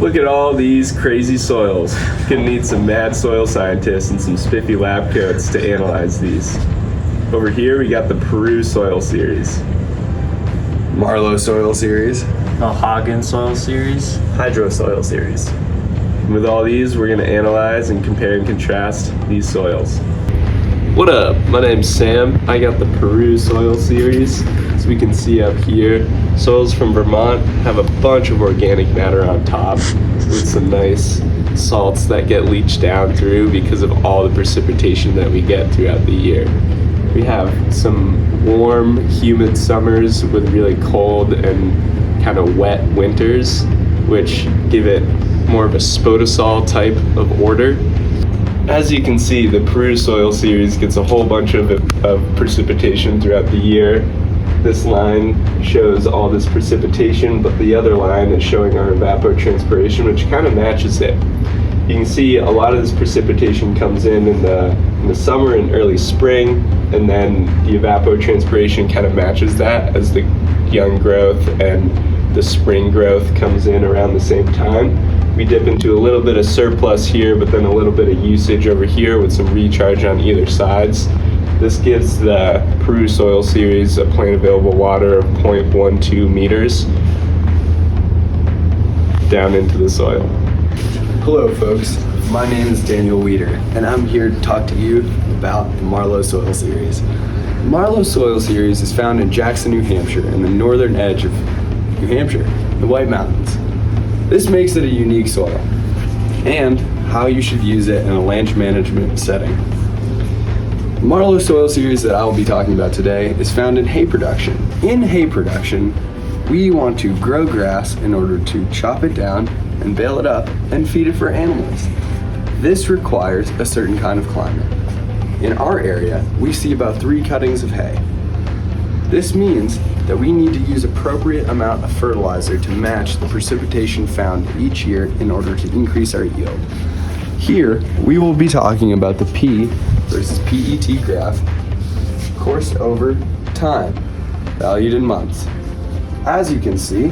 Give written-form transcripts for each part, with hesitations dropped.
Look at all these crazy soils. Gonna need some mad soil scientists and some spiffy lab coats to analyze these. Over here we got the Peru Soil Series, Marlowe Soil Series, Mohagan Soil Series, Hydro Soil Series. And with all these, we're gonna analyze and compare and contrast these soils. What up? My name's Sam. I got the Peru Soil Series. As we can see up here, soils from Vermont have a bunch of organic matter on top with some nice salts that get leached down through because of all the precipitation that we get throughout the year. We have some warm, humid summers with really cold and kind of wet winters, which give it more of a spodosol type of order. As you can see, the Peru Soil Series gets a whole bunch of precipitation throughout the year. This line shows all this precipitation, but the other line is showing our evapotranspiration, which kind of matches it. You can see a lot of this precipitation comes in the summer and early spring, and then the evapotranspiration kind of matches that as the young growth and the spring growth comes in around the same time. We dip into a little bit of surplus here, but then a little bit of usage over here with some recharge on either sides. This gives the Peru Soil Series a plant available water of 0.12 meters down into the soil. Hello folks, my name is Daniel Weeder, and I'm here to talk to you about the Marlowe Soil Series. The Marlowe Soil Series is found in Jackson, New Hampshire, in the northern edge of New Hampshire, the White Mountains. This makes it a unique soil, and how you should use it in a land management setting. The Marlowe Soil Series that I will be talking about today is found in hay production. In hay production, we want to grow grass in order to chop it down and bale it up and feed it for animals. This requires a certain kind of climate. In our area, we see about 3 cuttings of hay. This means that we need to use appropriate amount of fertilizer to match the precipitation found each year in order to increase our yield. Here, we will be talking about the P versus PET graph coursed over time, valued in months. As you can see,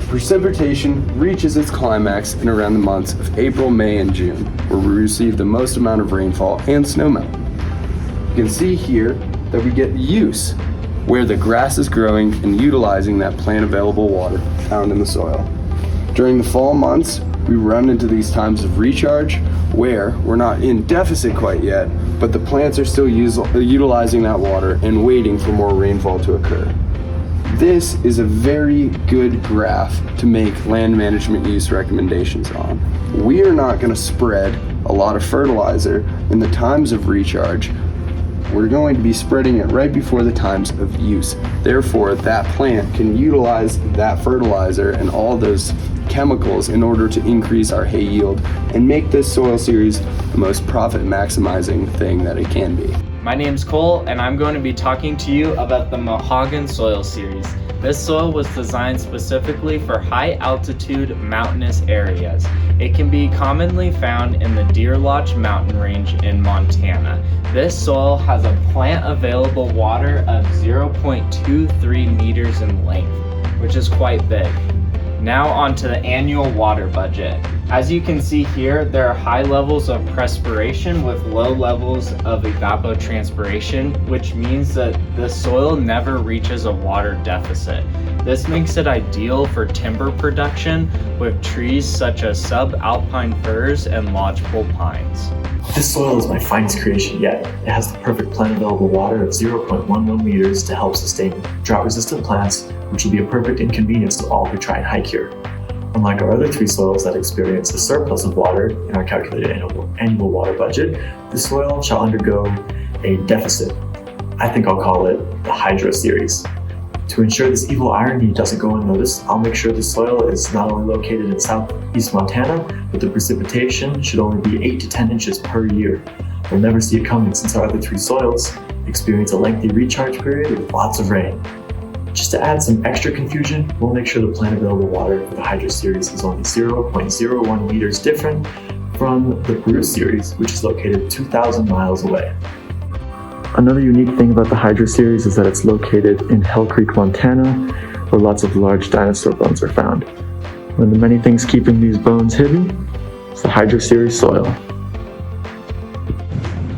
precipitation reaches its climax in around the months of April, May, and June, where we receive the most amount of rainfall and snowmelt. You can see here that we get use, where the grass is growing and utilizing that plant available water found in the soil. During the fall months, we run into these times of recharge where we're not in deficit quite yet, but the plants are still utilizing that water and waiting for more rainfall to occur. This is a very good graph to make land management use recommendations on. We are not going to spread a lot of fertilizer in the times of recharge. We're going to be spreading it right before the times of use. Therefore, that plant can utilize that fertilizer and all those chemicals in order to increase our hay yield and make this soil series the most profit maximizing thing that it can be. My name's Cole, and I'm going to be talking to you about the Mohagan Soil Series. This soil was designed specifically for high altitude mountainous areas. It can be commonly found in the Deer Lodge mountain range in Montana. This soil has a plant available water of 0.23 meters in length, which is quite big. Now on to the annual water budget. As you can see here, there are high levels of perspiration with low levels of evapotranspiration, which means that the soil never reaches a water deficit. This makes it ideal for timber production with trees such as subalpine firs and lodgepole pines. This soil is my finest creation yet. It has the perfect plant available water of 0.11 meters to help sustain drought-resistant plants, which will be a perfect inconvenience to all who try and hike here. Unlike our other 3 soils that experience a surplus of water in our calculated annual water budget, this soil shall undergo a deficit. I think I'll call it the Hydro Series. To ensure this evil irony doesn't go unnoticed, I'll make sure the soil is not only located in southeast Montana, but the precipitation should only be 8 to 10 inches per year. We'll never see it coming since our other 3 soils experience a lengthy recharge period with lots of rain. Just to add some extra confusion, we'll make sure the plant available water for the Hydro Series is only 0.01 meters different from the Peru Series, which is located 2,000 miles away. Another unique thing about the Hydro Series is that it's located in Hell Creek, Montana, where lots of large dinosaur bones are found. One of the many things keeping these bones hidden is the Hydro Series soil.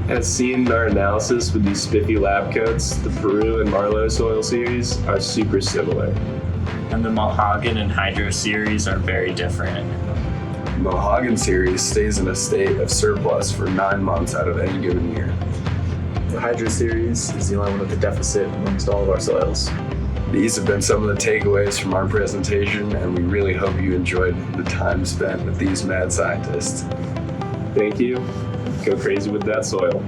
As seen in our analysis with these spiffy lab coats, the Peru and Marlowe soil series are super similar. And the Mohagan and Hydro series are very different. Mohagan series stays in a state of surplus for 9 months out of any given year. The Hydro Series is the only one with a deficit amongst all of our soils. These have been some of the takeaways from our presentation, and we really hope you enjoyed the time spent with these mad scientists. Thank you. Go crazy with that soil.